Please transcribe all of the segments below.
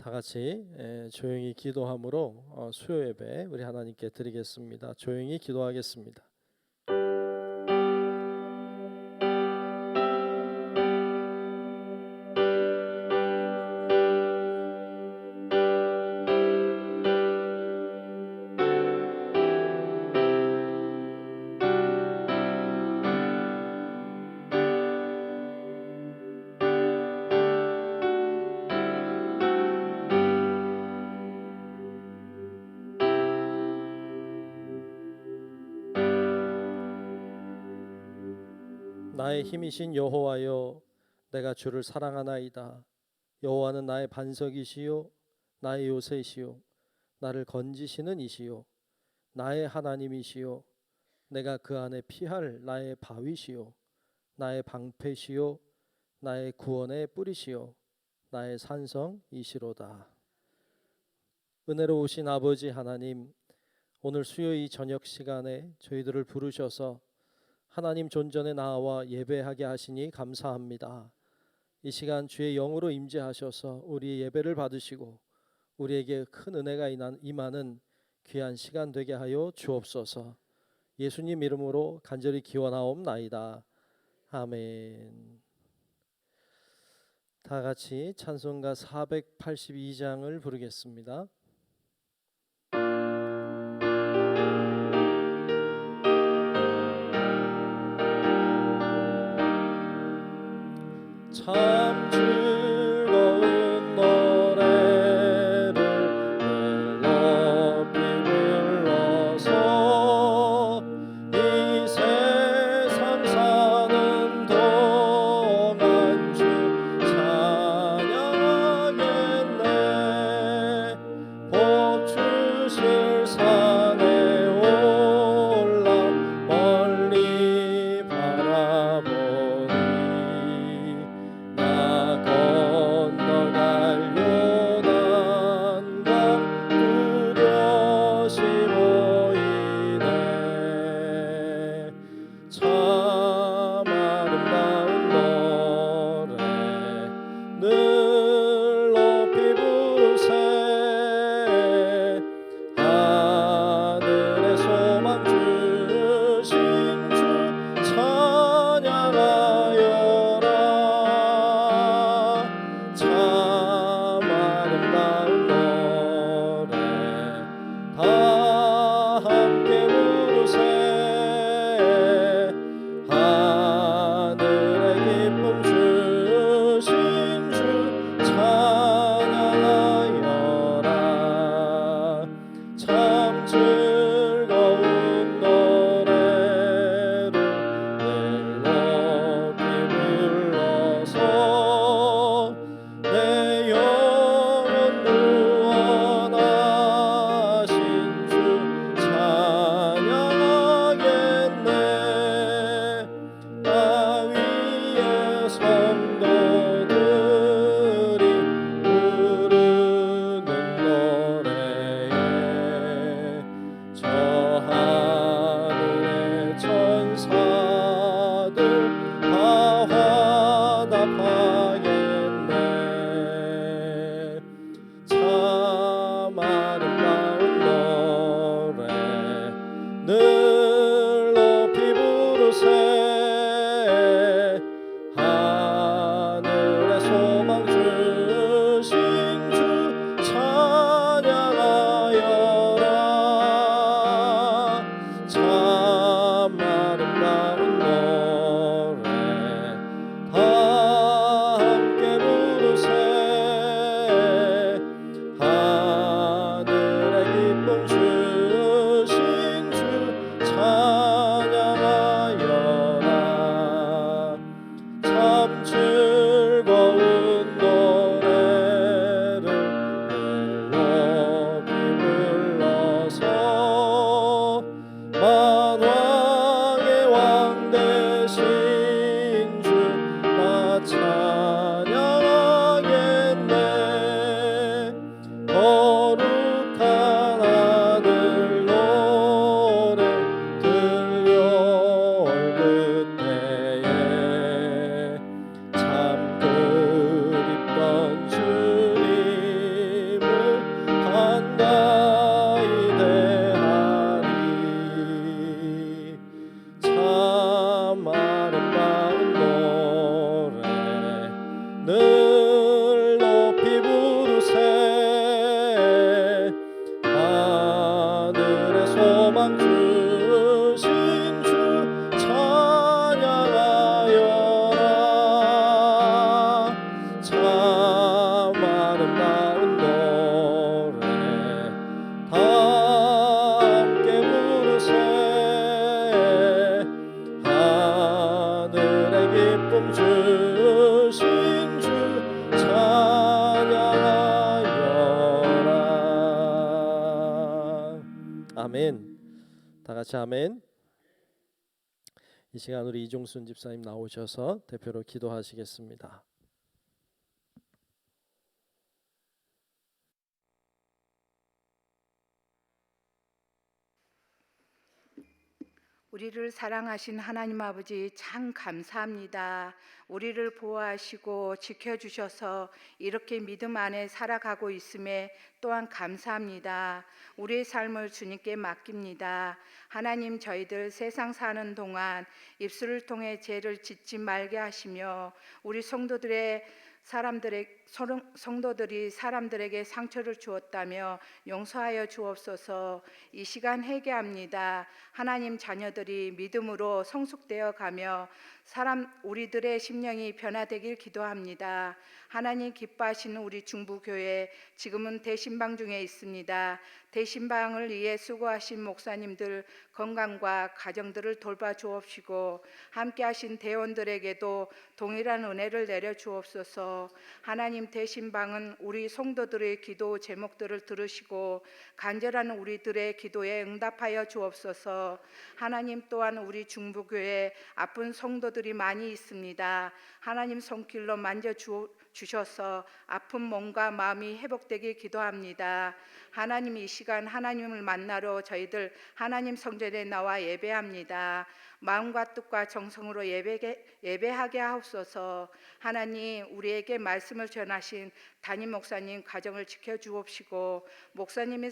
다 같이 조용히 기도함으로 수요 예배 우리 하나님께 드리겠습니다. 조용히 기도하겠습니다. 나의 힘이신 여호와여, 내가 주를 사랑하나이다. 여호와는 나의 반석이시요 나의 요새시요 나를 건지시는 이시요 나의 하나님이시요 내가 그 안에 피할 나의 바위시요 나의 방패시요 나의 구원의 뿌리시요 나의 산성이시로다. 은혜로우신 아버지 하나님, 오늘 수요 이 저녁 시간에 저희들을 부르셔서 하나님 존전에 나와 예배하게 하시니 감사합니다. 이 시간 주의 영으로 임재하셔서 우리의 예배를 받으시고 우리에게 큰 은혜가 임하는 귀한 시간 되게 하여 주옵소서. 예수님 이름으로 간절히 기원하옵나이다. 아멘. 다 같이 찬송가 482장을 부르겠습니다. 참 즐거운 노래를 높이 불러서 이 세상 사는 동안 주 찬양하겠네. 복 주실 산에 올라 멀리 바라보니 아멘. 다 같이 아멘. 이 시간 우리 이종순 집사님 나오셔서 대표로 기도하시겠습니다. 우리를 사랑하신 하나님 아버지 참 감사합니다. 우리를 보호하시고 지켜주셔서 이렇게 믿음 안에 살아가고 있음에 또한 감사합니다. 우리의 삶을 주님께 맡깁니다. 하나님, 저희들 세상 사는 동안 입술을 통해 죄를 짓지 말게 하시며 우리 성도들이 사람들에게 상처를 주었다며 용서하여 주옵소서. 이 시간 회개합니다. 하나님 자녀들이 믿음으로 성숙되어 가며 우리들의 심령이 변화되길 기도합니다. 하나님 기뻐하시는 우리 중부교회 지금은 대신방 중에 있습니다. 대신방을 위해 수고하신 목사님들 건강과 가정들을 돌봐 주옵시고 함께 하신 대원들에게도 동일한 은혜를 내려 주옵소서. 하나님, 대신방은 우리 성도들의 기도 제목들을 들으시고 간절한 우리들의 기도에 응답하여 주옵소서. 하나님, 또한 우리 중부교회 아픈 성도들이 많이 있습니다. 하나님 손길로 만져 주셔서 아픈 몸과 마음이 회복되길 기도합니다. 하나님, 이 시간 하나님을 만나러 저희들 하나님 성전에 나와 예배합니다. 마음과 뜻과 정성으로 예배하게 하옵소서. 하나님, 우리에게 말씀을 전하신 담임 목사님 가정을 지켜주옵시고 목사님이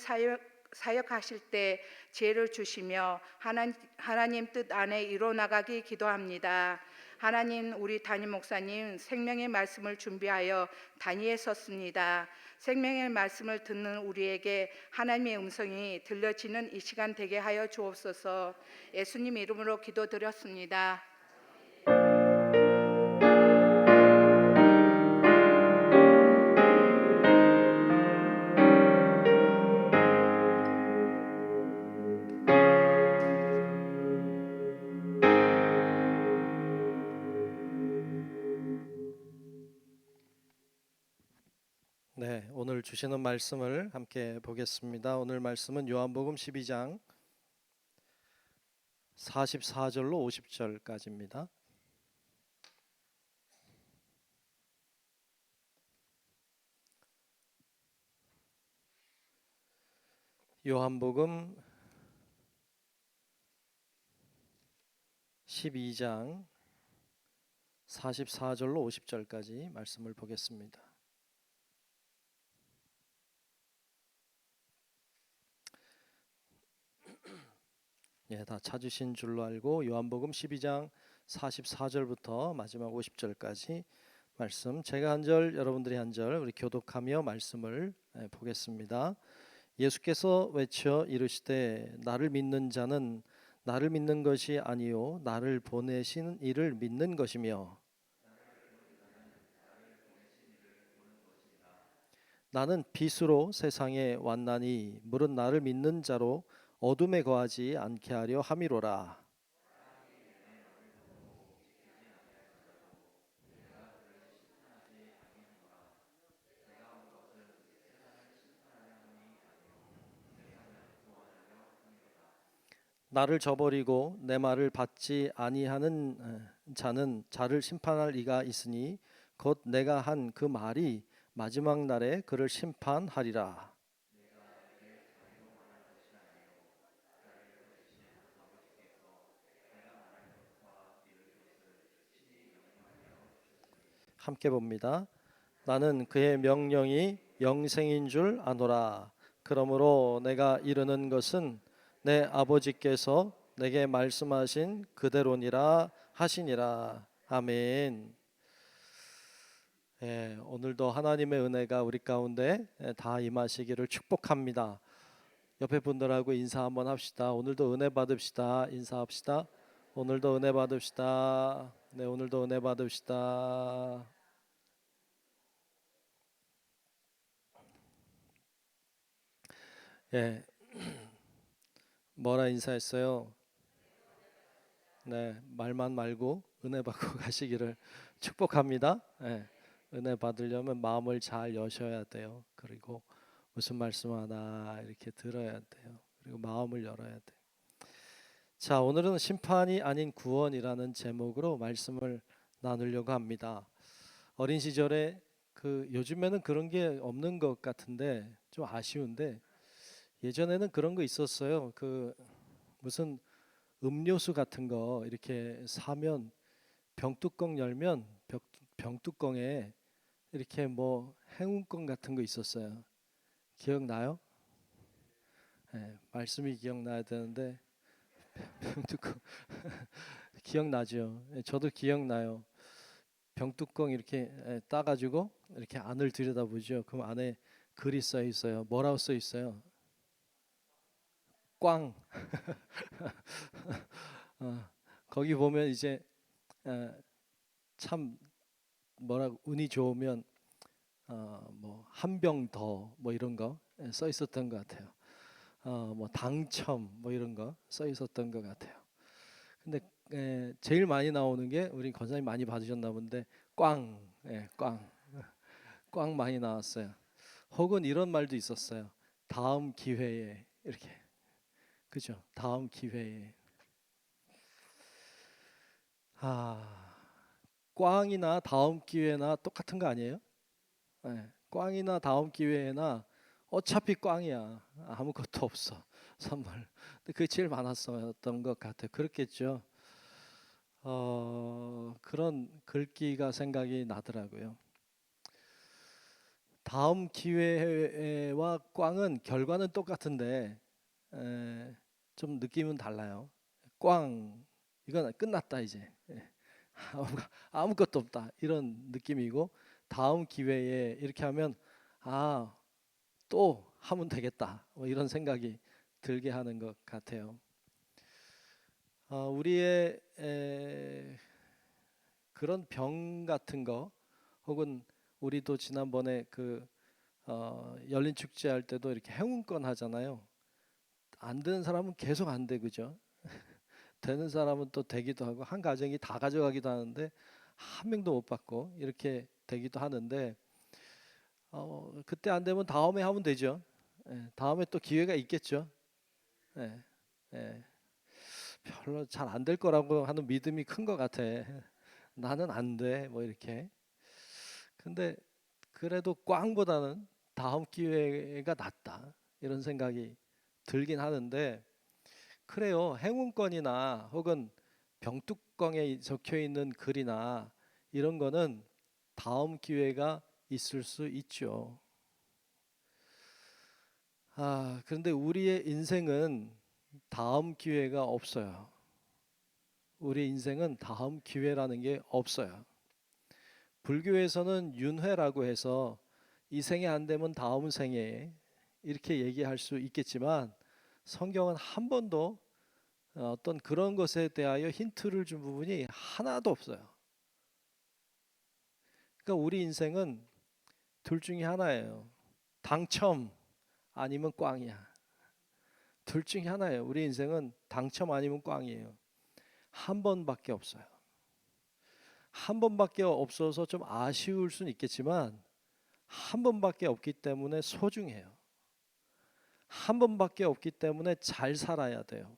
사역하실 때 지혜를 주시며 하나님 뜻 안에 이루어나가기 기도합니다. 하나님, 우리 담임 목사님 생명의 말씀을 준비하여 단위에 섰습니다. 생명의 말씀을 듣는 우리에게 하나님의 음성이 들려지는 이 시간 되게 하여 주옵소서. 예수님 이름으로 기도드렸습니다. 네, 오늘 주시는 말씀을 함께 보겠습니다. 오늘 말씀은 요한복음 12장 44절로 50절까지입니다. 요한복음 12장 44절로 50절까지 말씀을 보겠습니다. 예, 다 찾으신 줄로 알고 요한복음 12장 44절부터 마지막 50절까지 말씀, 제가 한 절 여러분들이 한 절 우리 교독하며 말씀을 보겠습니다. 예수께서 외쳐 이르시되 나를 믿는 자는 나를 믿는 것이 아니요 나를 보내신 이를 믿는 것이며 나는 빛으로 세상에 왔나니 무릇 나를 믿는 자로 어둠에 거하지 않게 하려 함이로라. 나를 저버리고 내 말을 받지 아니하는 자는 자를 심판할 이가 있으니 곧 내가 한 그 말이 마지막 날에 그를 심판하리라. 함께 봅니다. 나는 그의 명령이 영생인 줄 아노라. 그러므로 내가 이르는 것은 내 아버지께서 내게 말씀하신 그대로니라 하시니라. 아멘. 예, 오늘도 하나님의 은혜가 우리 가운데 다 임하시기를 축복합니다. 옆에 분들하고 인사 한번 합시다. 오늘도 은혜 받읍시다. 인사합시다. 오늘도 은혜 받읍시다. 네, 오늘도 은혜 받읍시다. 예, 뭐라 인사했어요? 네, 말만 말고 은혜 받고 가시기를 축복합니다. 예, 은혜 받으려면 마음을 잘 여셔야 돼요. 그리고 무슨 말씀 하나 이렇게 들어야 돼요. 그리고 마음을 열어야 돼. 자, 오늘은 심판이 아닌 구원이라는 제목으로 말씀을 나누려고 합니다. 어린 시절에 요즘에는 그런 게 없는 것 같은데 좀 아쉬운데 예전에는 그런 거 있었어요. 무슨 음료수 같은 거 이렇게 사면 병뚜껑 열면 병뚜껑에 이렇게 뭐 행운권 같은 거 있었어요. 기억나요? 네, 말씀이 기억나야 되는데 병뚜껑 기억나죠? 예, 저도 기억나요. 병뚜껑 이렇게 따가지고 이렇게 안을 들여다보죠. 그럼 안에 글이 써 있어요. 뭐라고 써 있어요? 꽝. 어, 거기 보면 이제 에, 참 뭐라고 운이 좋으면 뭐 한 병 더 뭐 이런 거 써 있었던 것 같아요. 뭐 당첨 뭐 이런 거 써 있었던 것 같아요. 근데 제일 많이 나오는 게 우리 권사님 많이 받으셨나 본데 꽝, 꽝, 꽝 많이 나왔어요. 혹은 이런 말도 있었어요. 다음 기회에 이렇게 그죠? 다음 기회에 아 꽝이나 다음 기회나 똑같은 거 아니에요? 꽝이나 다음 기회나 어차피 꽝이야. 아무것도 없어. 선물. 근데 그게 제일 많았었던 것 같아요. 그렇겠죠. 그런 글귀가 생각이 나더라고요. 다음 기회와 꽝은 결과는 똑같은데 에, 좀 느낌은 달라요. 꽝 이건 끝났다 이제. 아무것도 없다 이런 느낌이고 다음 기회에 이렇게 하면 아 또 하면 되겠다 뭐 이런 생각이 들게 하는 것 같아요. 우리의 그런 병 같은 거 혹은 우리도 지난번에 열린 축제 할 때도 이렇게 행운권 하잖아요. 안 되는 사람은 계속 안 돼, 그죠? 되는 사람은 또 되기도 하고 한 가정이 다 가져가기도 하는데 한 명도 못 받고 이렇게 되기도 하는데 그때 안 되면 다음에 하면 되죠. 다음에 또 기회가 있겠죠. 예, 예. 별로 잘 안 될 거라고 하는 믿음이 큰 것 같아. 나는 안 돼, 뭐 이렇게. 근데 그래도 꽝보다는 다음 기회가 낫다 이런 생각이 들긴 하는데 그래요. 행운권이나 혹은 병뚜껑에 적혀 있는 글이나 이런 거는 다음 기회가 있을 수 있죠. 그런데 우리의 인생은 다음 기회가 없어요. 우리 인생은 다음 기회라는 게 없어요. 불교에서는 윤회라고 해서 이 생에 안 되면 다음 생에 이렇게 얘기할 수 있겠지만 성경은 한 번도 어떤 그런 것에 대하여 힌트를 준 부분이 하나도 없어요. 그러니까 우리 인생은 둘 중에 하나예요. 당첨 아니면 꽝이야. 둘 중에 하나예요. 우리 인생은 당첨 아니면 꽝이에요. 한 번밖에 없어요. 한 번밖에 없어서 좀 아쉬울 수는 있겠지만 한 번밖에 없기 때문에 소중해요. 한 번밖에 없기 때문에 잘 살아야 돼요.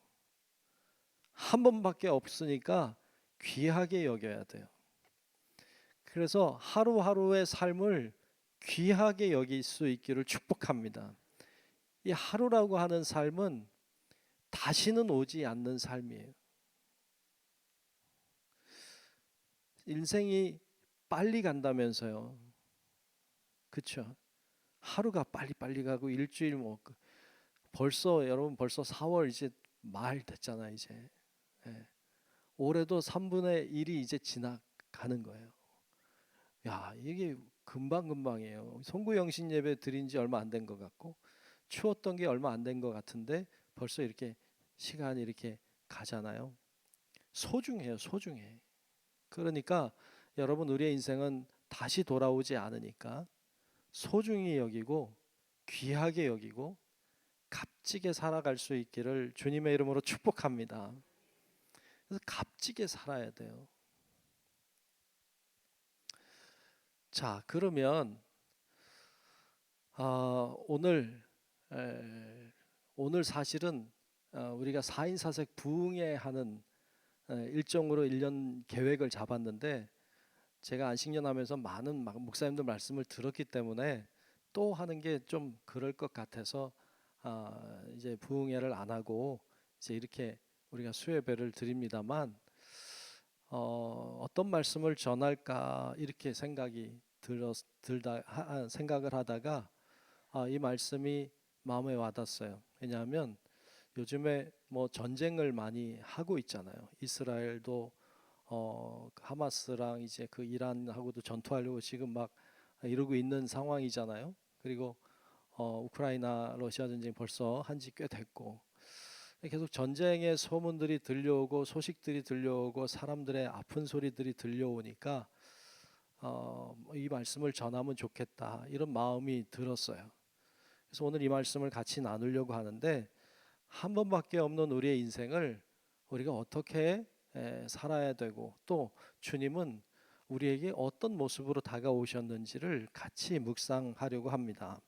한 번밖에 없으니까 귀하게 여겨야 돼요. 그래서 하루하루의 삶을 귀하게 여길 수 있기를 축복합니다. 이 하루라고 하는 삶은 다시는 오지 않는 삶이에요. 인생이 빨리 간다면서요. 그렇죠? 하루가 빨리빨리 가고 일주일 벌써 여러분 벌써 4월 이제 말 됐잖아 이제. 예. 올해도 3분의 1이 이제 지나가는 거예요. 야, 이게 금방금방이에요. 송구영신 예배 드린 지 얼마 안 된 것 같고 추웠던 게 얼마 안 된 것 같은데 벌써 이렇게 시간이 이렇게 가잖아요. 소중해요, 소중해. 그러니까 여러분 우리의 인생은 다시 돌아오지 않으니까 소중히 여기고 귀하게 여기고 값지게 살아갈 수 있기를 주님의 이름으로 축복합니다. 그래서 값지게 살아야 돼요. 자, 그러면 오늘 오늘 사실은 우리가 4인 사색 부흥회 하는 일정으로 1년 계획을 잡았는데 제가 안식년 하면서 많은 목사님들 말씀을 들었기 때문에 또 하는 게 좀 그럴 것 같아서 이제 부흥회를 안 하고 이제 이렇게 우리가 수요예배를 드립니다만 어떤 말씀을 전할까 이렇게 생각을 하다가 이 말씀이 마음에 와닿았어요. 왜냐하면 요즘에 뭐 전쟁을 많이 하고 있잖아요. 이스라엘도 하마스랑 이제 그 이란하고도 전투하려고 지금 막 이러고 있는 상황이잖아요. 그리고 우크라이나 러시아 전쟁 벌써 한지 꽤 됐고 계속 전쟁의 소문들이 들려오고 소식들이 들려오고 사람들의 아픈 소리들이 들려오니까 이 말씀을 전하면 좋겠다 이런 마음이 들었어요. 그래서 오늘 이 말씀을 같이 나누려고 하는데 한 번밖에 없는 우리의 인생을 우리가 어떻게 살아야 되고 또 주님은 우리에게 어떤 모습으로 다가오셨는지를 같이 묵상하려고 합니다.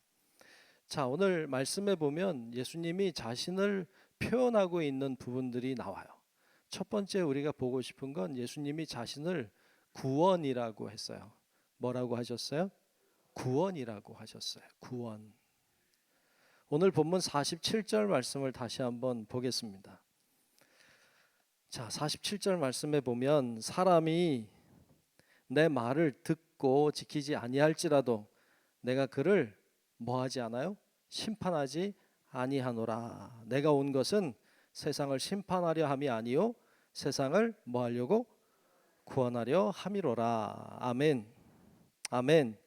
자, 오늘 말씀에 보면 예수님이 자신을 표현하고 있는 부분들이 나와요. 첫 번째 우리가 보고 싶은 건 예수님이 자신을 구원이라고 했어요. 뭐라고 하셨어요? 구원이라고 하셨어요. 구원. 오늘 본문 47절 말씀을 다시 한번 보겠습니다. 자, 47절 말씀에 보면 사람이 내 말을 듣고 지키지 아니할지라도 내가 그를 뭐하지 않아요? 심판하지 아니하노라. 내가 온 것은 세상을 심판하려 함이 아니요 세상을 뭐하려고? 구원하려 함이로라. 아멘. 아멘.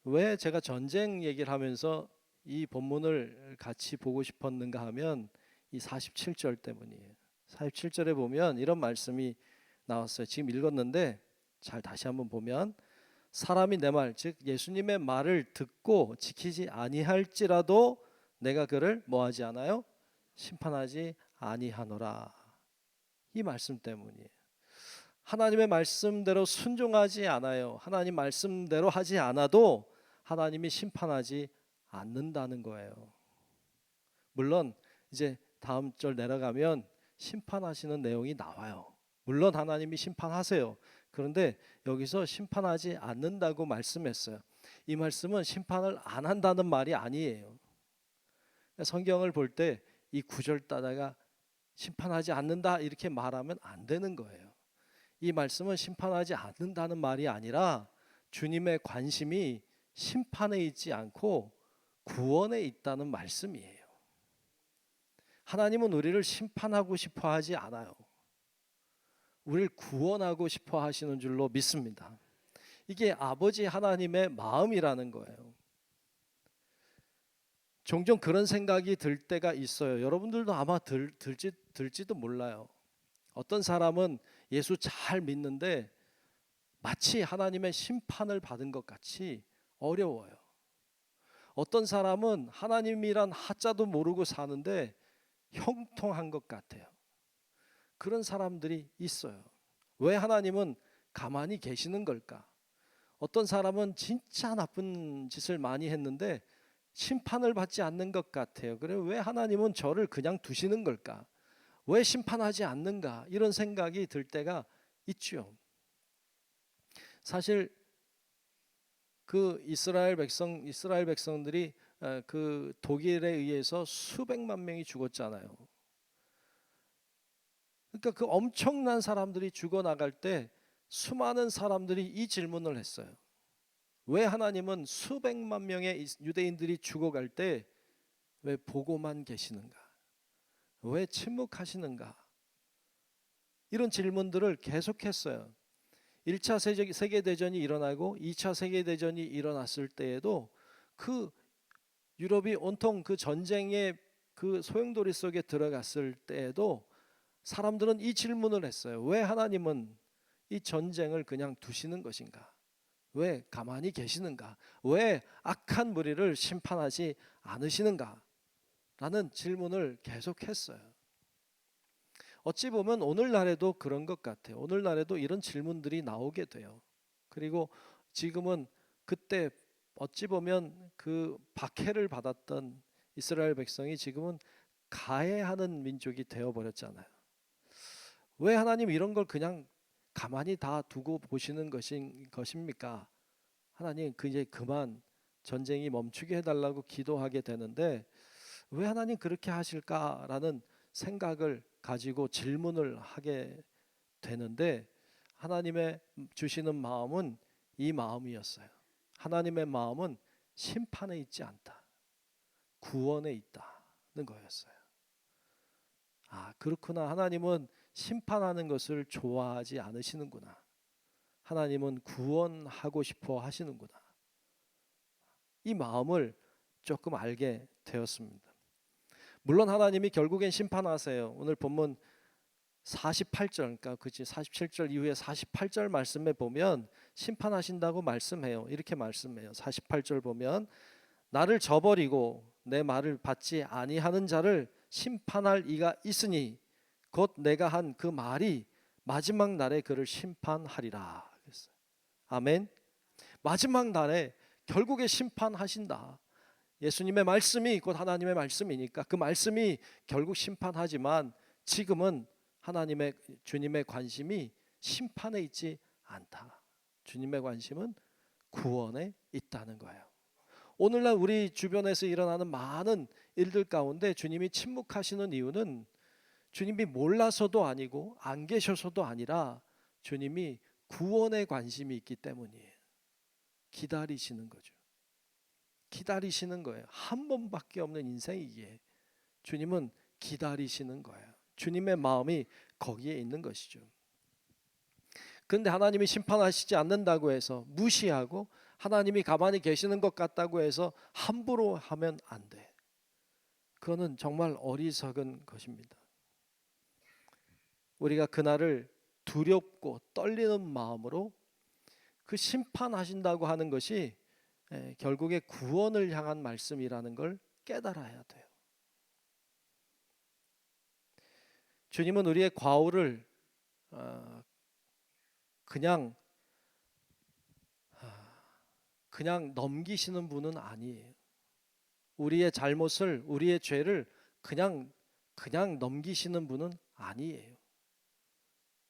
왜 제가 전쟁 얘기를 하면서 이 본문을 같이 보고 싶었는가 하면 이 47절 때문이에요. 47절에 보면 이런 말씀이 나왔어요. 지금 읽었는데 잘 다시 한번 보면 사람이 내 말, 즉 예수님의 말을 듣고 지키지 아니할지라도 내가 그를 뭐하지 않아요? 심판하지 아니하노라. 이 말씀 때문이에요. 하나님의 말씀대로 순종하지 않아요. 하나님 말씀대로 하지 않아도 하나님이 심판하지 않는다는 거예요. 물론 이제 다음 절 내려가면 심판하시는 내용이 나와요. 물론 하나님이 심판하세요. 그런데 여기서 심판하지 않는다고 말씀했어요. 이 말씀은 심판을 안 한다는 말이 아니에요. 성경을 볼 때 이 구절 따다가 심판하지 않는다 이렇게 말하면 안 되는 거예요. 이 말씀은 심판하지 않는다는 말이 아니라 주님의 관심이 심판에 있지 않고 구원에 있다는 말씀이에요. 하나님은 우리를 심판하고 싶어 하지 않아요. 우리를 구원하고 싶어 하시는 줄로 믿습니다. 이게 아버지 하나님의 마음이라는 거예요. 종종 그런 생각이 들 때가 있어요. 여러분들도 아마 들지도 몰라요. 어떤 사람은 예수 잘 믿는데 마치 하나님의 심판을 받은 것 같이 어려워요. 어떤 사람은 하나님이란 하자도 모르고 사는데 형통한 것 같아요. 그런 사람들이 있어요. 왜 하나님은 가만히 계시는 걸까? 어떤 사람은 진짜 나쁜 짓을 많이 했는데 심판을 받지 않는 것 같아요. 그래 왜 하나님은 저를 그냥 두시는 걸까? 왜 심판하지 않는가? 이런 생각이 들 때가 있죠. 사실 그 이스라엘 백성들이 그 독일에 의해서 수백만 명이 죽었잖아요. 그러니까 그 엄청난 사람들이 죽어나갈 때 수많은 사람들이 이 질문을 했어요. 왜 하나님은 수백만 명의 유대인들이 죽어갈 때 왜 보고만 계시는가? 왜 침묵하시는가? 이런 질문들을 계속했어요. 1차 세계대전이 일어나고 2차 세계대전이 일어났을 때에도 그 유럽이 온통 그 전쟁의 그 소용돌이 속에 들어갔을 때에도 사람들은 이 질문을 했어요. 왜 하나님은 이 전쟁을 그냥 두시는 것인가? 왜 가만히 계시는가? 왜 악한 무리를 심판하지 않으시는가? 라는 질문을 계속했어요. 어찌 보면 오늘날에도 그런 것 같아요. 오늘날에도 이런 질문들이 나오게 돼요. 그리고 지금은 그때 어찌 보면 그 박해를 받았던 이스라엘 백성이 지금은 가해하는 민족이 되어버렸잖아요. 왜 하나님 이런 걸 그냥 가만히 다 두고 보시는 것입니까? 하나님 이제 그만 전쟁이 멈추게 해달라고 기도하게 되는데 왜 하나님 그렇게 하실까라는 생각을 가지고 질문을 하게 되는데 하나님의 주시는 마음은 이 마음이었어요. 하나님의 마음은 심판에 있지 않다. 구원에 있다는 거였어요. 아, 그렇구나. 하나님은 심판하는 것을 좋아하지 않으시는구나. 하나님은 구원하고 싶어 하시는구나. 이 마음을 조금 알게 되었습니다. 물론 하나님이 결국엔 심판하세요. 오늘 본문 48절, 그러니까 47절 이후에 48절 말씀에 보면 심판하신다고 말씀해요. 이렇게 말씀해요. 48절 보면 나를 저버리고 내 말을 받지 아니하는 자를 심판할 이가 있으니 곧 내가 한 그 말이 마지막 날에 그를 심판하리라. 그랬어요. 아멘. 마지막 날에 결국에 심판하신다. 예수님의 말씀이 곧 하나님의 말씀이니까 그 말씀이 결국 심판하지만 지금은 하나님의 주님의 관심이 심판에 있지 않다. 주님의 관심은 구원에 있다는 거예요. 오늘날 우리 주변에서 일어나는 많은 일들 가운데 주님이 침묵하시는 이유는 주님이 몰라서도 아니고 안 계셔서도 아니라 주님이 구원에 관심이 있기 때문이에요. 기다리시는 거죠. 기다리시는 거예요. 한 번밖에 없는 인생이기에 주님은 기다리시는 거예요. 주님의 마음이 거기에 있는 것이죠. 그런데 하나님이 심판하시지 않는다고 해서 무시하고 하나님이 가만히 계시는 것 같다고 해서 함부로 하면 안 돼. 그거는 정말 어리석은 것입니다. 우리가 그날을 두렵고 떨리는 마음으로 그 심판하신다고 하는 것이 결국에 구원을 향한 말씀이라는 걸 깨달아야 돼요. 주님은 우리의 과오를 그냥 넘기시는 분은 아니에요. 우리의 잘못을, 우리의 죄를 그냥 넘기시는 분은 아니에요.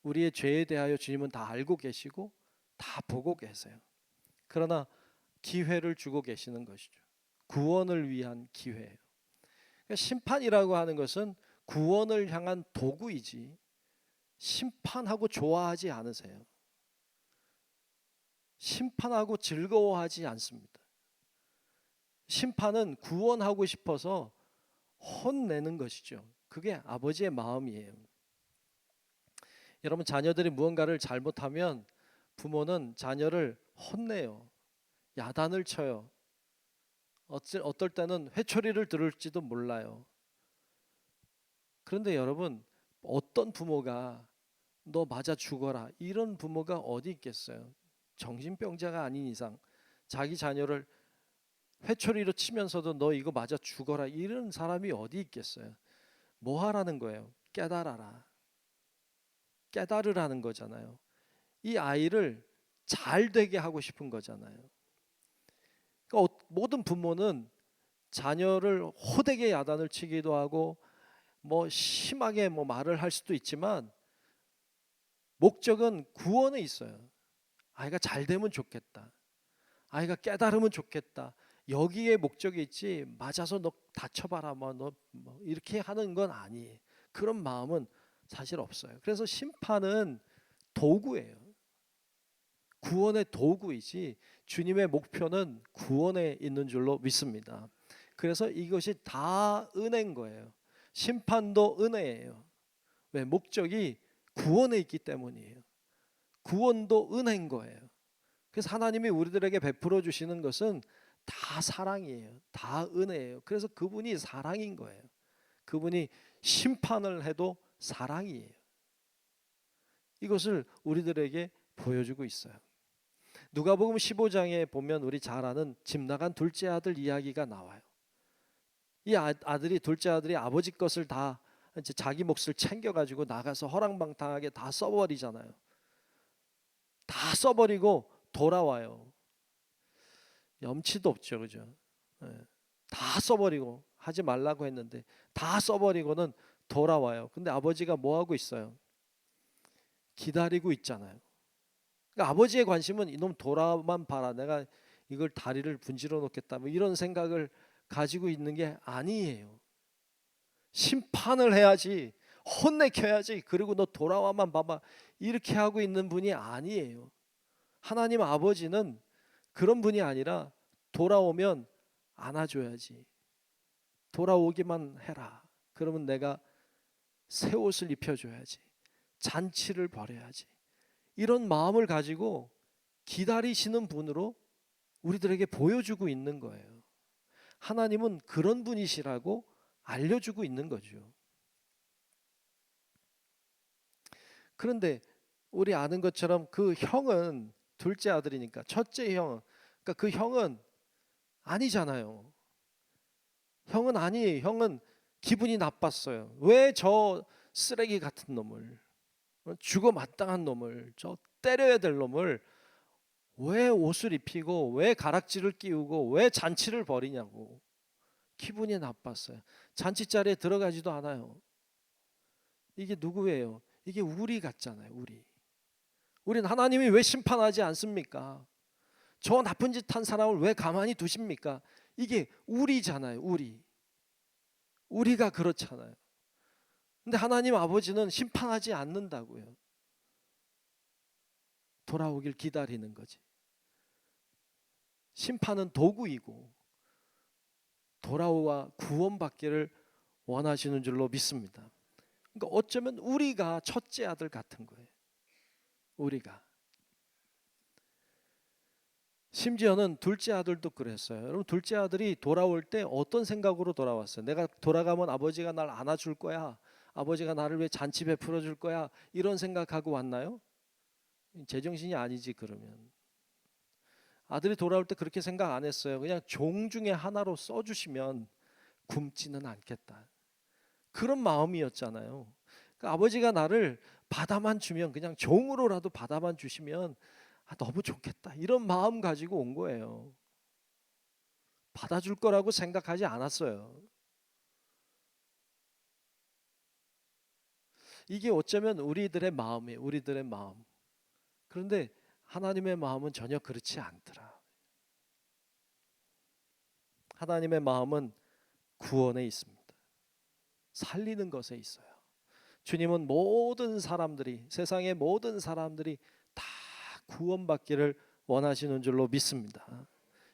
우리의 죄에 대하여 주님은 다 알고 계시고 다 보고 계세요. 그러나 기회를 주고 계시는 것이죠. 구원을 위한 기회예요. 그러니까 심판이라고 하는 것은 구원을 향한 도구이지 심판하고 좋아하지 않으세요. 심판하고 즐거워하지 않습니다. 심판은 구원하고 싶어서 혼내는 것이죠. 그게 아버지의 마음이에요. 여러분, 자녀들이 무언가를 잘못하면 부모는 자녀를 혼내요. 야단을 쳐요. 어떨 때는 회초리를 들을지도 몰라요. 그런데 여러분, 어떤 부모가 너 맞아 죽어라 이런 부모가 어디 있겠어요? 정신병자가 아닌 이상 자기 자녀를 회초리로 치면서도 너 이거 맞아 죽어라 이런 사람이 어디 있겠어요? 뭐 하라는 거예요? 깨달아라. 깨달으라는 거잖아요. 이 아이를 잘 되게 하고 싶은 거잖아요. 그러니까 모든 부모는 자녀를 호되게 야단을 치기도 하고 뭐 심하게 뭐 말을 할 수도 있지만 목적은 구원에 있어요. 아이가 잘 되면 좋겠다. 아이가 깨달으면 좋겠다. 여기에 목적이 있지 맞아서 너 다쳐봐라 너 이렇게 하는 건 아니에요. 그런 마음은 사실 없어요. 그래서 심판은 도구예요. 구원의 도구이지 주님의 목표는 구원에 있는 줄로 믿습니다. 그래서 이것이 다 은혜인 거예요. 심판도 은혜예요. 왜? 목적이 구원에 있기 때문이에요. 구원도 은혜인 거예요. 그래서 하나님이 우리들에게 베풀어 주시는 것은 다 사랑이에요. 다 은혜예요. 그래서 그분이 사랑인 거예요. 그분이 심판을 해도 사랑이에요. 이것을 우리들에게 보여주고 있어요. 누가복음 15장에 보면 우리 잘 아는 집 나간 둘째 아들 이야기가 나와요. 이 둘째 아들이 아버지 것을 다 이제 자기 몫을 챙겨가지고 나가서 허랑방탕하게 다 써버리잖아요. 다 써버리고 돌아와요. 염치도 없죠, 그죠? 다 써버리고 하지 말라고 했는데 다 써버리고는 돌아와요. 근데 아버지가 뭐 하고 있어요? 기다리고 있잖아요. 그러니까 아버지의 관심은 이놈 돌아만 봐라, 내가 이걸 다리를 분질러 놓겠다, 뭐 이런 생각을 가지고 있는 게 아니에요. 심판을 해야지, 혼내켜야지, 그리고 너 돌아와만 봐봐, 이렇게 하고 있는 분이 아니에요. 하나님 아버지는 그런 분이 아니라 돌아오면 안아줘야지, 돌아오기만 해라, 그러면 내가 새 옷을 입혀줘야지, 잔치를 벌여야지, 이런 마음을 가지고 기다리시는 분으로 우리들에게 보여주고 있는 거예요. 하나님은 그런 분이시라고 알려주고 있는 거죠. 그런데 우리 아는 것처럼 그 형은 둘째 아들이니까, 첫째 형, 그러니까 그 형은 아니잖아요. 형은 아니에요. 형은 기분이 나빴어요. 왜 저 쓰레기 같은 놈을, 죽어 마땅한 놈을, 저 때려야 될 놈을 왜 옷을 입히고 왜 가락지를 끼우고 왜 잔치를 벌이냐고 기분이 나빴어요. 잔치 자리에 들어가지도 않아요. 이게 누구예요? 이게 우리 같잖아요. 우린 하나님이 왜 심판하지 않습니까? 저 나쁜 짓 한 사람을 왜 가만히 두십니까? 이게 우리잖아요. 우리가 그렇잖아요. 근데 하나님 아버지는 심판하지 않는다고요. 돌아오길 기다리는 거지. 심판은 도구이고 돌아와 구원받기를 원하시는 줄로 믿습니다. 그러니까 어쩌면 우리가 첫째 아들 같은 거예요. 우리가. 심지어는 둘째 아들도 그랬어요. 여러분, 둘째 아들이 돌아올 때 어떤 생각으로 돌아왔어요? 내가 돌아가면 아버지가 날 안아줄 거야, 아버지가 나를 왜 잔치 베풀어 줄 거야, 이런 생각하고 왔나요? 제정신이 아니지. 그러면 아들이 돌아올 때 그렇게 생각 안 했어요. 그냥 종 중에 하나로 써주시면 굶지는 않겠다, 그런 마음이었잖아요. 그러니까 아버지가 나를 받아만 주면, 그냥 종으로라도 받아만 주시면 너무 좋겠다, 이런 마음 가지고 온 거예요. 받아줄 거라고 생각하지 않았어요. 이게 어쩌면 우리들의 마음이에요. 우리들의 마음. 그런데 하나님의 마음은 전혀 그렇지 않더라. 하나님의 마음은 구원에 있습니다. 살리는 것에 있어요. 주님은 모든 사람들이, 세상의 모든 사람들이 다 구원받기를 원하시는 줄로 믿습니다.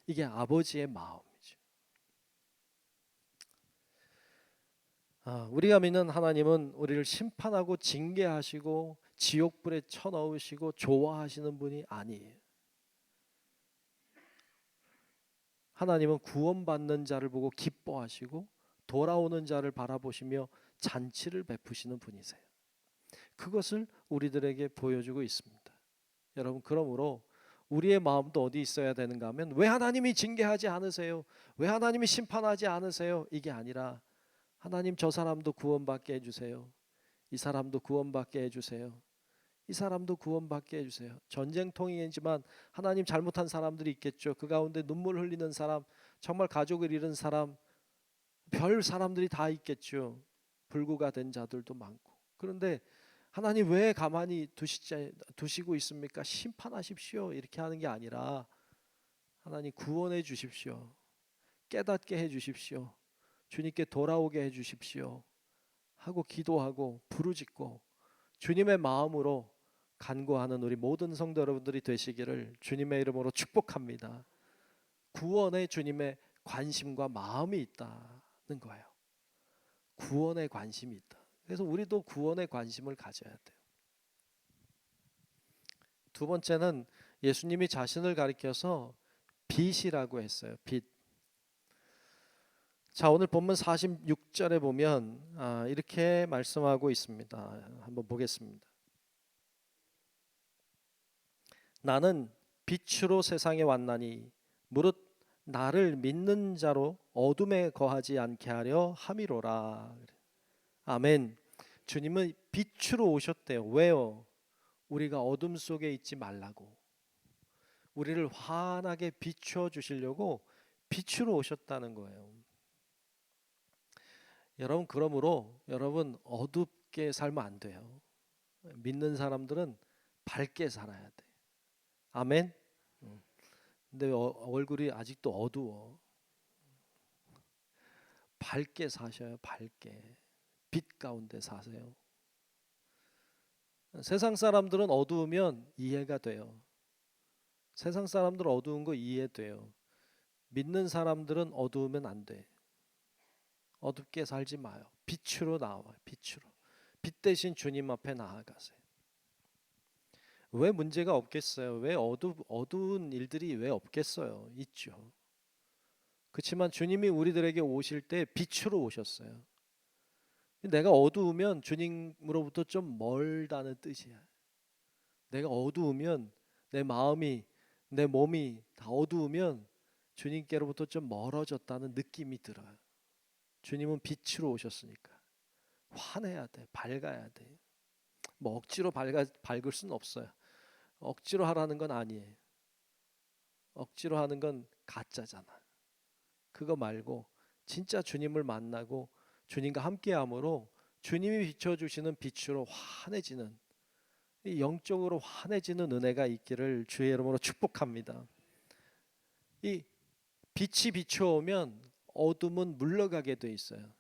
이게 아버지의 마음이죠. 우리가 믿는 하나님은 우리를 심판하고 징계하시고 지옥불에 쳐넣으시고 좋아하시는 분이 아니에요. 하나님은 구원받는 자를 보고 기뻐하시고 돌아오는 자를 바라보시며 잔치를 베푸시는 분이세요. 그것을 우리들에게 보여주고 있습니다. 여러분, 그러므로 우리의 마음도 어디 있어야 되는가 하면, 왜 하나님이 징계하지 않으세요? 왜 하나님이 심판하지 않으세요? 이게 아니라, 하나님 저 사람도 구원받게 해주세요. 이 사람도 구원받게 해주세요. 이 사람도 구원받게 해주세요. 전쟁통이지만 하나님 잘못한 사람들이 있겠죠. 그 가운데 눈물 흘리는 사람, 정말 가족을 잃은 사람, 별 사람들이 다 있겠죠. 불구가 된 자들도 많고. 그런데 하나님 왜 가만히 두시고 있습니까? 심판하십시오, 이렇게 하는 게 아니라, 하나님 구원해 주십시오, 깨닫게 해 주십시오, 주님께 돌아오게 해 주십시오 하고 기도하고 부르짖고 주님의 마음으로 간구하는 우리 모든 성도 여러분들이 되시기를 주님의 이름으로 축복합니다. 구원에 주님의 관심과 마음이 있다는 거예요. 구원에 관심이 있다. 그래서 우리도 구원에 관심을 가져야 돼요. 두 번째는 예수님이 자신을 가리켜서 빛이라고 했어요. 빛. 자, 오늘 본문 46절에 보면 이렇게 말씀하고 있습니다. 한번 보겠습니다. 나는 빛으로 세상에 왔나니 무릇 나를 믿는 자로 어둠에 거하지 않게 하려 함이로라. 아멘. 주님은 빛으로 오셨대요. 왜요? 우리가 어둠 속에 있지 말라고, 우리를 환하게 비추어 주시려고 빛으로 오셨다는 거예요. 여러분, 그러므로 여러분 어둡게 살면 안 돼요. 믿는 사람들은 밝게 살아야 돼. 아멘. 근데 얼굴이 아직도 어두워. 밝게 사셔요. 밝게. 빛 가운데 사세요. 세상 사람들은 어두우면 이해가 돼요. 세상 사람들은 어두운 거 이해돼요. 믿는 사람들은 어두우면 안 돼. 어둡게 살지 마요. 빛으로 나와요. 빛으로. 빛 대신 주님 앞에 나아가세요. 왜 문제가 없겠어요? 왜 어두운 일들이 왜 없겠어요? 있죠. 그렇지만 주님이 우리들에게 오실 때 빛으로 오셨어요. 내가 어두우면 주님으로부터 좀 멀다는 뜻이야. 내가 어두우면 내 마음이, 내 몸이 다 어두우면 주님께로부터 좀 멀어졌다는 느낌이 들어요. 주님은 빛으로 오셨으니까 환해야 돼, 밝아야 돼. 뭐 억지로 밝을 수는 없어요. 억지로 하라는 건 아니에요. 억지로 하는 건 가짜잖아. 그거 말고 진짜 주님을 만나고 주님과 함께함으로 주님이 비춰주시는 빛으로 환해지는, 이 영적으로 환해지는 은혜가 있기를 주의 이름으로 축복합니다. 이 빛이 비춰오면 어둠은 물러가게 돼 있어요.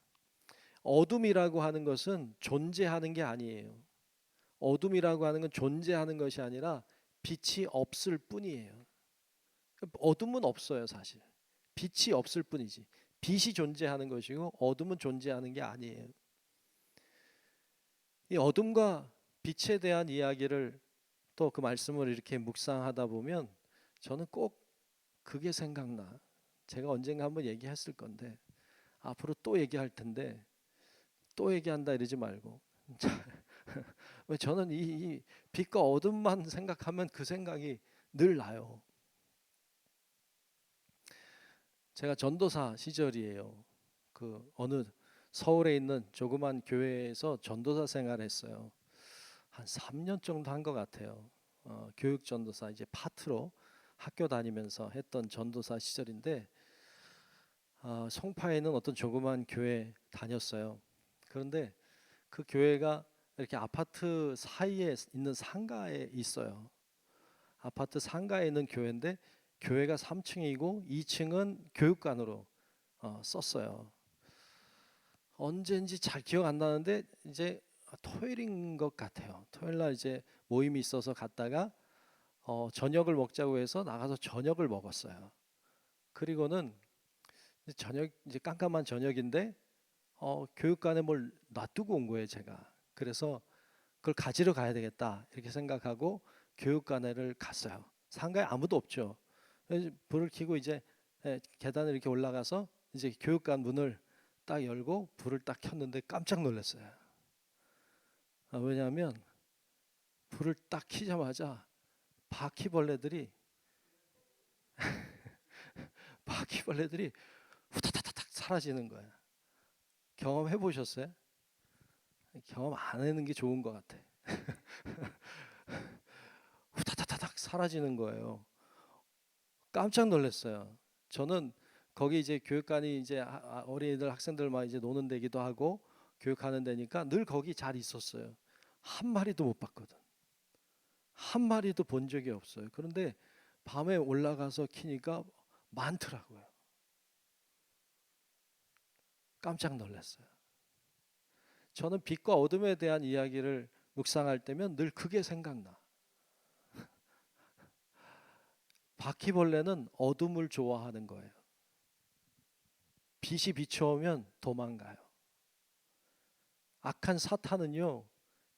어둠이라고 하는 것은 존재하는 게 아니에요. 어둠이라고 하는 건 존재하는 것이 아니라 빛이 없을 뿐이에요. 어둠은 없어요, 사실. 빛이 없을 뿐이지. 빛이 존재하는 것이고 어둠은 존재하는 게 아니에요. 이 어둠과 빛에 대한 이야기를, 또 그 말씀을 이렇게 묵상하다 보면 저는 꼭 그게 생각나. 제가 언젠가 한번 얘기했을 건데 앞으로 또 얘기할 텐데 또 얘기한다 이러지 말고 왜 저는 이 빛과 어둠만 생각하면 그 생각이 늘 나요. 제가 전도사 시절이에요. 그 어느 서울에 있는 조그만 교회에서 전도사 생활했어요. 한 3년 정도 한 것 같아요. 교육 전도사 이제 파트로 학교 다니면서 했던 전도사 시절인데, 송파에 있는 어떤 조그만 교회 다녔어요. 그런데 그 교회가 이렇게 아파트 사이에 있는 상가에 있어요. 아파트 상가에 있는 교회인데 교회가 3층이고 2층은 교육관으로 썼어요. 언제인지 잘 기억 안 나는데 이제 토요일인 것 같아요. 토요일 날 이제 모임이 있어서 갔다가 저녁을 먹자고 해서 나가서 저녁을 먹었어요. 그리고는 저녁, 이제 깜깜한 저녁인데 교육관에 뭘 놔두고 온 거예요, 제가. 그래서 그걸 가지러 가야 되겠다 이렇게 생각하고 교육관에를 갔어요. 상가에 아무도 없죠. 그래서 불을 켜고 이제 계단을 이렇게 올라가서 이제 교육관 문을 딱 열고 불을 딱 켰는데 깜짝 놀랐어요. 왜냐하면 불을 딱 켜자마자 바퀴벌레들이 바퀴벌레들이 후다다닥 사라지는 거야. 경험해 보셨어요? 경험 안 하는 게 좋은 것 같아. 후다다닥 사라지는 거예요. 깜짝 놀랐어요. 저는 거기 이제 교육관이 이제 어린이들 학생들 막 이제 노는 데기도 하고 교육하는 데니까 늘 거기 잘 있었어요. 한 마리도 못 봤거든. 한 마리도 본 적이 없어요. 그런데 밤에 올라가서 키니까 많더라고요. 깜짝 놀랐어요. 저는 빛과 어둠에 대한 이야기를 묵상할 때면 늘 그게 생각나. 바퀴벌레는 어둠을 좋아하는 거예요. 빛이 비춰오면 도망가요. 악한 사탄은요,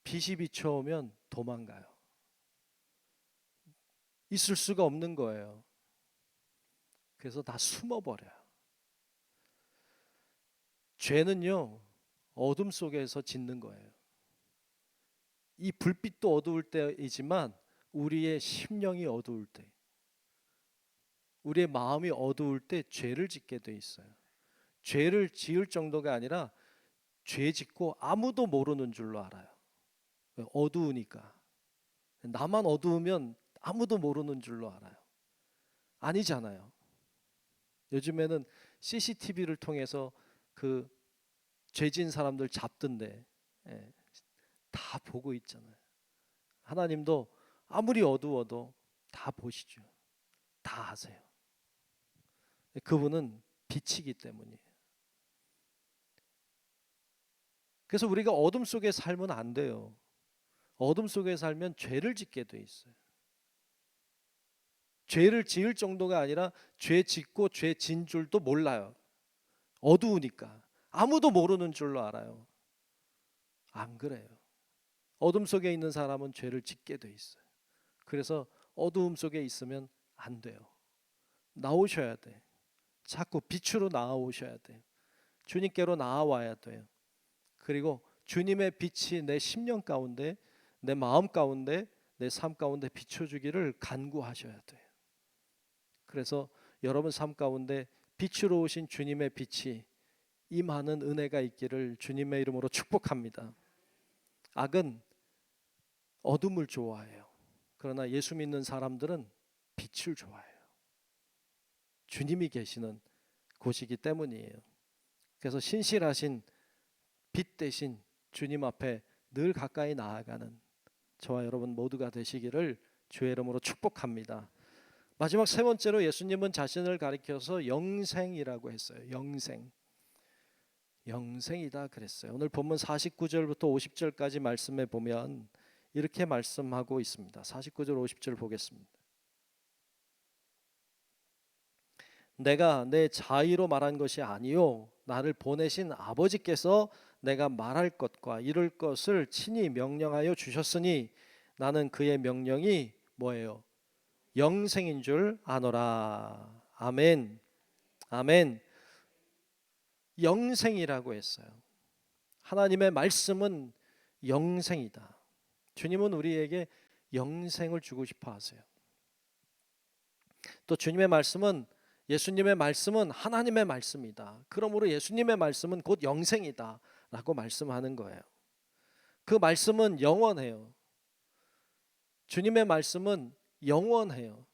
빛이 비춰오면 도망가요. 있을 수가 없는 거예요. 그래서 다 숨어버려요. 죄는요, 어둠 속에서 짓는 거예요. 이 불빛도 어두울 때이지만 우리의 심령이 어두울 때, 우리의 마음이 어두울 때 죄를 짓게 돼 있어요. 죄를 지을 정도가 아니라 죄 짓고 아무도 모르는 줄로 알아요. 어두우니까. 나만 어두우면 아무도 모르는 줄로 알아요. 아니잖아요. 요즘에는 CCTV를 통해서 그 죄진 사람들 잡던데, 예, 다 보고 있잖아요. 하나님도 아무리 어두워도 다 보시죠. 다 아세요. 그분은 빛이기 때문이에요. 그래서 우리가 어둠 속에 살면 안 돼요. 어둠 속에 살면 죄를 짓게 돼 있어요. 죄를 지을 정도가 아니라 죄 짓고 죄 진 줄도 몰라요. 어두우니까. 아무도 모르는 줄로 알아요. 안 그래요. 어둠 속에 있는 사람은 죄를 짓게 돼 있어요. 그래서 어두움 속에 있으면 안 돼요. 나오셔야 돼. 자꾸 빛으로 나아오셔야 돼요. 주님께로 나아와야 돼요. 그리고 주님의 빛이 내 심령 가운데, 내 마음 가운데, 내 삶 가운데 비춰주기를 간구하셔야 돼요. 그래서 여러분 삶 가운데 빛으로 오신 주님의 빛이 임하는 은혜가 있기를 주님의 이름으로 축복합니다. 악은 어둠을 좋아해요. 그러나 예수 믿는 사람들은 빛을 좋아해요. 주님이 계시는 곳이기 때문이에요. 그래서 신실하신 빛 대신 주님 앞에 늘 가까이 나아가는 저와 여러분 모두가 되시기를 주의 이름으로 축복합니다. 마지막 세 번째로 예수님은 자신을 가리켜서 영생이라고 했어요. 영생이다 그랬어요. 오늘 본문 49절부터 50절까지 말씀에 보면 이렇게 말씀하고 있습니다. 49절 50절 보겠습니다. 내가 내 자의로 말한 것이 아니요 나를 보내신 아버지께서 내가 말할 것과 이룰 것을 친히 명령하여 주셨으니 나는 그의 명령이 뭐예요? 영생인 줄 아노라. 아멘. 아멘. 영생이라고 했어요. 하나님의 말씀은 영생이다. 주님은 우리에게 영생을 주고 싶어 하세요. 또 주님의 말씀은, 예수님의 말씀은 하나님의 말씀이다. 그러므로 예수님의 말씀은 곧 영생이다 라고 말씀하는 거예요. 그 말씀은 영원해요. 주님의 말씀은 영원해요.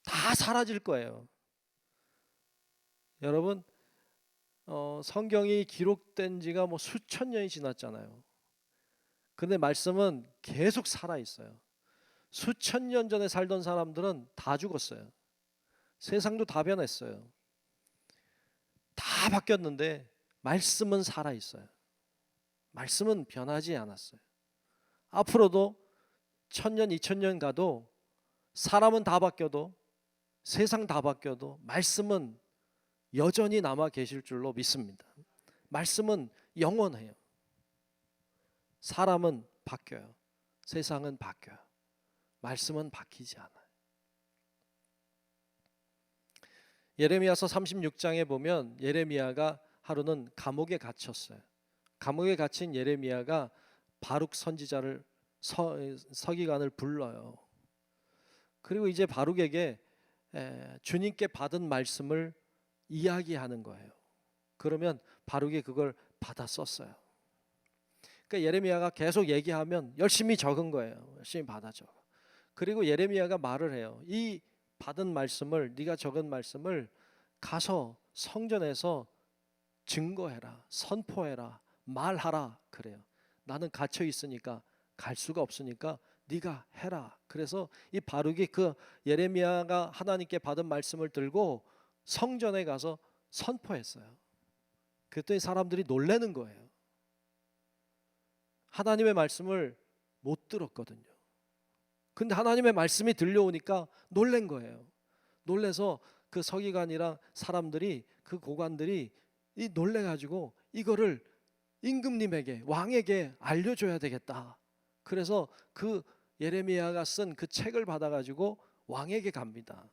다 사라질 거예요. 여러분, 성경이 기록된 지가 뭐 수천 년이 지났잖아요. 근데 말씀은 계속 살아 있어요. 수천 년 전에 살던 사람들은 다 죽었어요. 세상도 다 변했어요. 다 바뀌었는데 말씀은 살아 있어요. 말씀은 변하지 않았어요. 앞으로도 1000년, 2000년 가도 사람은 다 바뀌어도 세상 다 바뀌어도 말씀은 여전히 남아 계실 줄로 믿습니다. 말씀은 영원해요. 사람은 바뀌어요. 세상은 바뀌어요. 말씀은 바뀌지 않아요. 예레미야서 36장에 보면 예레미야가 하루는 감옥에 갇혔어요. 감옥에 갇힌 예레미야가 바룩 선지자를 서기관을 불러요. 그리고 이제 바룩에게 주님께 받은 말씀을 이야기하는 거예요. 그러면 바룩이 그걸 받아 썼어요. 그러니까 예레미야가 계속 얘기하면 열심히 적은 거예요. 열심히 받아 적어. 그리고 예레미야가 말을 해요. 이 받은 말씀을, 네가 적은 말씀을 가서 성전에서 증거해라, 선포해라, 말하라 그래요. 나는 갇혀 있으니까 갈 수가 없으니까 네가 해라. 그래서 이 바룩이 그 예레미야가 하나님께 받은 말씀을 들고 성전에 가서 선포했어요. 그랬더니 사람들이 놀라는 거예요. 하나님의 말씀을 못 들었거든요. 근데 하나님의 말씀이 들려오니까 놀란 거예요. 놀래서 그 서기관이랑 사람들이, 그 고관들이 놀래가지고 이거를 임금님에게, 왕에게 알려줘야 되겠다. 그래서 그 예레미야가 쓴 그 책을 받아가지고 왕에게 갑니다.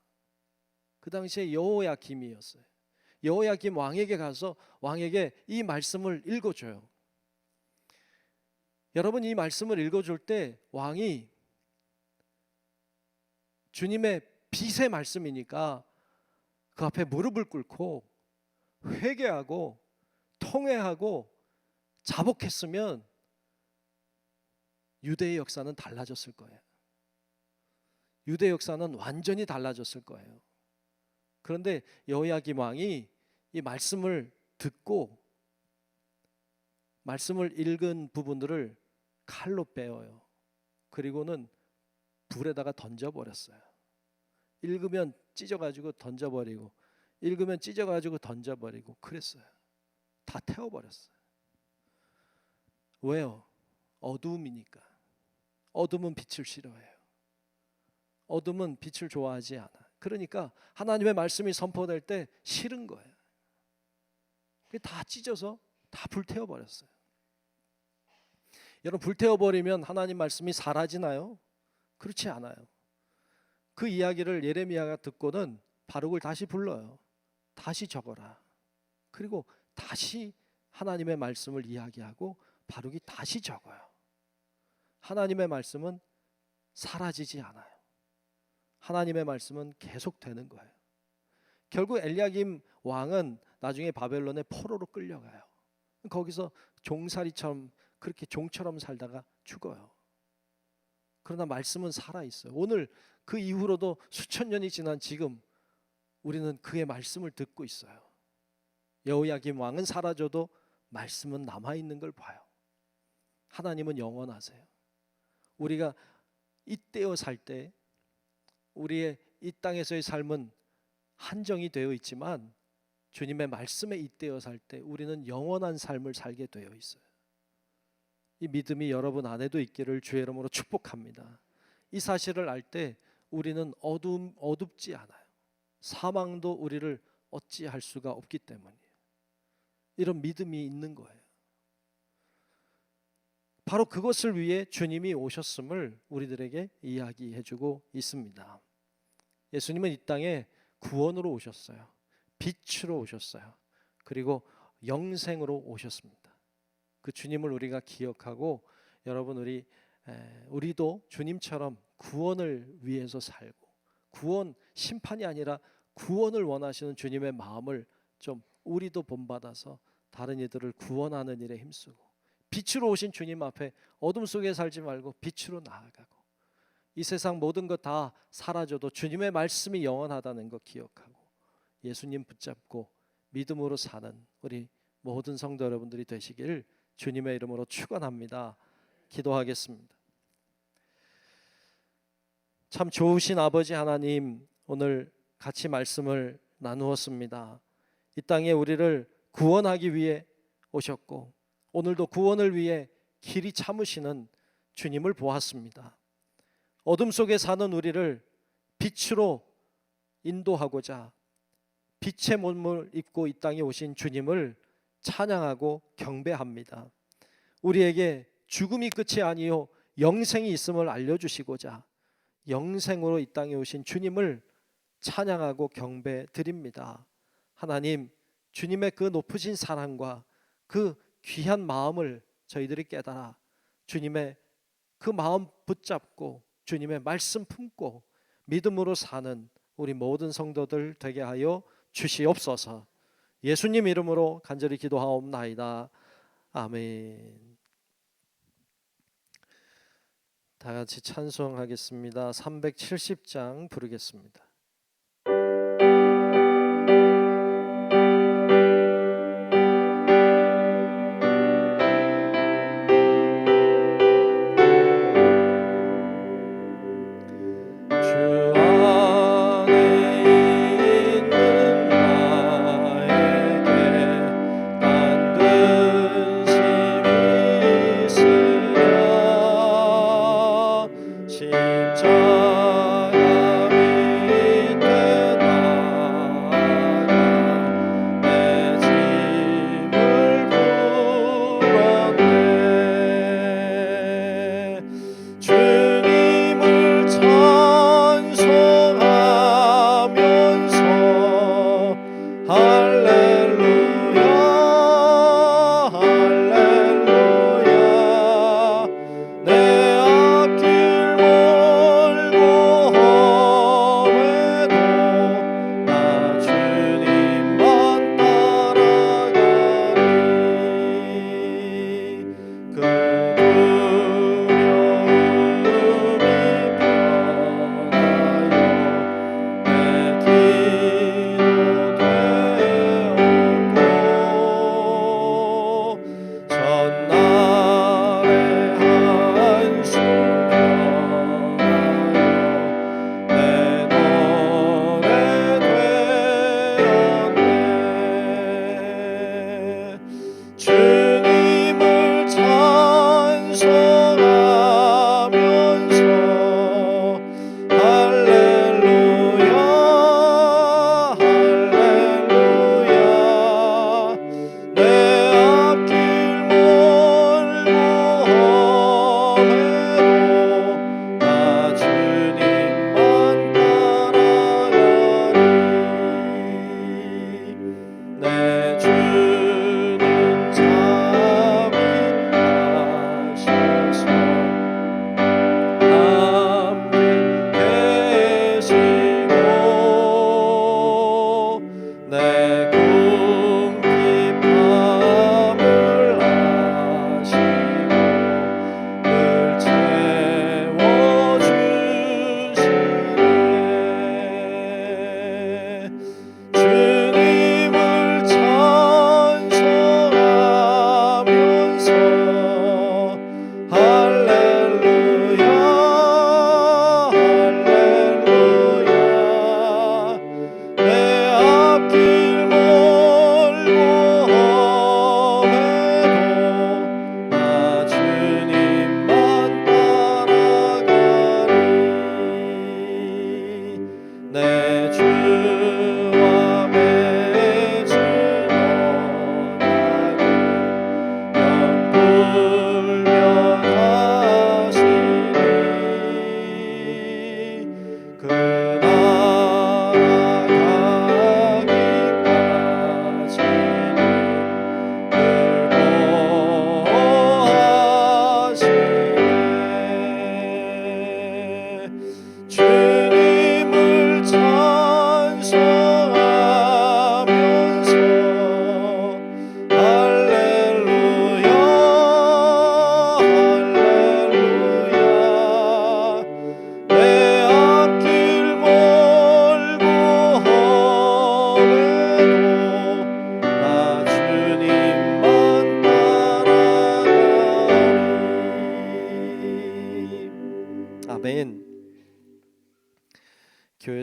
그 당시에 여호야김이었어요. 여호야김 왕에게 가서 왕에게 이 말씀을 읽어줘요. 여러분, 이 말씀을 읽어줄 때 왕이 주님의 빛의 말씀이니까 그 앞에 무릎을 꿇고 회개하고 통회하고 자복했으면 유대의 역사는 달라졌을 거예요. 유대 역사는 완전히 달라졌을 거예요. 그런데 여호야김 왕이 이 말씀을 듣고 말씀을 읽은 부분들을 칼로 빼어요. 그리고는 불에다가 던져버렸어요. 읽으면 찢어가지고 던져버리고, 읽으면 찢어가지고 던져버리고 그랬어요. 다 태워버렸어요. 왜요? 어두움이니까. 어둠은 빛을 싫어해요. 어둠은 빛을 좋아하지 않아. 그러니까 하나님의 말씀이 선포될 때 싫은 거예요. 다 찢어서 다 불태워버렸어요. 여러분, 불태워버리면 하나님 말씀이 사라지나요? 그렇지 않아요. 그 이야기를 예레미야가 듣고는 바룩을 다시 불러요. 다시 적어라. 그리고 다시 하나님의 말씀을 이야기하고 바룩이 다시 적어요. 하나님의 말씀은 사라지지 않아요. 하나님의 말씀은 계속되는 거예요. 결국 엘리야김 왕은 나중에 바벨론의 포로로 끌려가요. 거기서 종살이처럼, 그렇게 종처럼 살다가 죽어요. 그러나 말씀은 살아있어요. 오늘 그 이후로도 수천 년이 지난 지금 우리는 그의 말씀을 듣고 있어요. 여호야김 왕은 사라져도 말씀은 남아있는 걸 봐요. 하나님은 영원하세요. 우리가 이때어 살 때 우리의 이 땅에서의 삶은 한정이 되어 있지만 주님의 말씀에 이때어 살 때 우리는 영원한 삶을 살게 되어 있어요. 이 믿음이 여러분 안에도 있기를 주의 이름으로 축복합니다. 이 사실을 알 때 우리는 어둡지 않아요. 사망도 우리를 어찌할 수가 없기 때문이에요. 이런 믿음이 있는 거예요. 바로 그것을 위해 주님이 오셨음을 우리들에게 이야기해주고 있습니다. 예수님은 이 땅에 구원으로 오셨어요. 빛으로 오셨어요. 그리고 영생으로 오셨습니다. 그 주님을 우리가 기억하고 여러분, 우리도 주님처럼 구원을 위해서 살고, 구원, 심판이 아니라 구원을 원하시는 주님의 마음을 좀 우리도 본받아서 다른 이들을 구원하는 일에 힘쓰고, 빛으로 오신 주님 앞에 어둠 속에 살지 말고 빛으로 나아가고, 이 세상 모든 것 다 사라져도 주님의 말씀이 영원하다는 것 기억하고 예수님 붙잡고 믿음으로 사는 우리 모든 성도 여러분들이 되시기를 주님의 이름으로 축원합니다. 기도하겠습니다. 참 좋으신 아버지 하나님, 오늘 같이 말씀을 나누었습니다. 이 땅에 우리를 구원하기 위해 오셨고 오늘도 구원을 위해 길이 참으시는 주님을 보았습니다. 어둠 속에 사는 우리를 빛으로 인도하고자 빛의 몸을 입고 이 땅에 오신 주님을 찬양하고 경배합니다. 우리에게 죽음이 끝이 아니요 영생이 있음을 알려주시고자 영생으로 이 땅에 오신 주님을 찬양하고 경배드립니다. 하나님, 주님의 그 높으신 사랑과 그 귀한 마음을 저희들이 깨달아 주님의 그 마음 붙잡고 주님의 말씀 품고 믿음으로 사는 우리 모든 성도들 되게 하여 주시옵소서. 예수님 이름으로 간절히 기도하옵나이다. 아멘. 다 같이 찬송하겠습니다. 370장 부르겠습니다. 십자가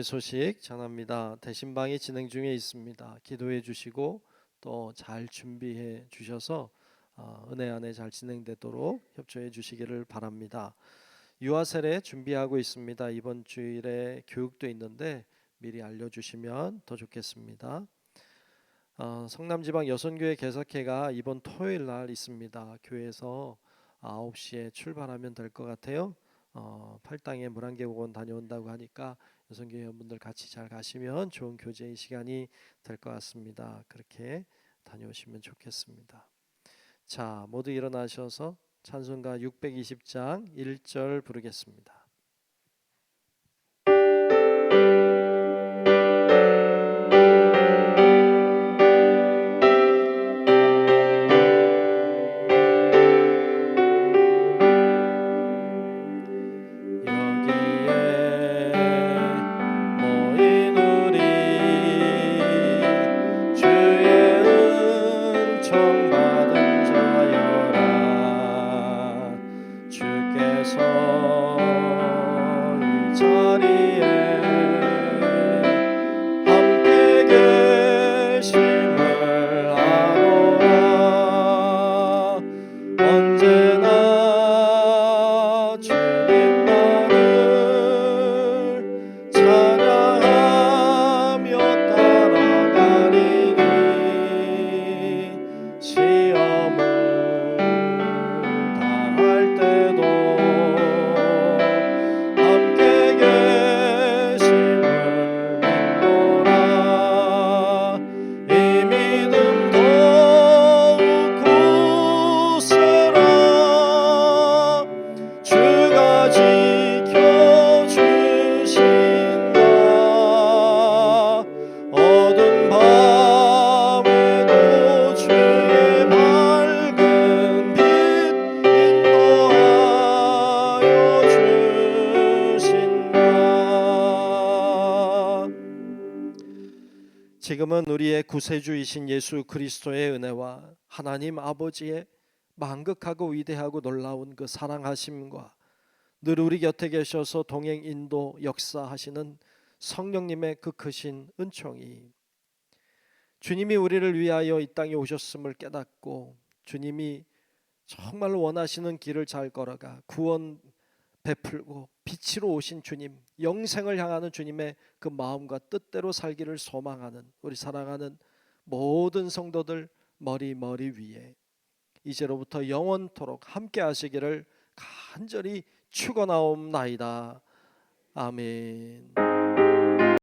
소식 전합니다. 대신방이 진행 중에 있습니다. 기도해 주시고 또 잘 준비해 주셔서 은혜 안에 잘 진행되도록 협조해 주시기를 바랍니다. 유아 세례 준비하고 있습니다. 이번 주일에 교육도 있는데 미리 알려주시면 더 좋겠습니다. 성남지방 여선교회 개석회가 이번 토요일 날 있습니다. 교회에서 9시에 출발하면 될 것 같아요. 팔당에 물안개공원 다녀온다고 하니까 여선교회 회원분들 같이 잘 가시면 좋은 교제의 시간이 될 것 같습니다. 그렇게 다녀오시면 좋겠습니다. 자, 모두 일어나셔서 찬송가 620장 1절 부르겠습니다. 지금은 우리의 구세주이신 예수 그리스도의 은혜와 하나님 아버지의 만극하고 위대하고 놀라운 그 사랑하심과 늘 우리 곁에 계셔서 동행 인도 역사하시는 성령님의 그 크신 은총이 주님이 우리를 위하여 이 땅에 오셨음을 깨닫고 주님이 정말 원하시는 길을 잘 걸어가 구원 베풀고 빛으로 오신 주님, 영생을 향하는 주님의 그 마음과 뜻대로 살기를 소망하는 우리 사랑하는 모든 성도들 머리 위에 이제로부터 영원토록 함께 하시기를 간절히 축원하옵나이다. 아멘.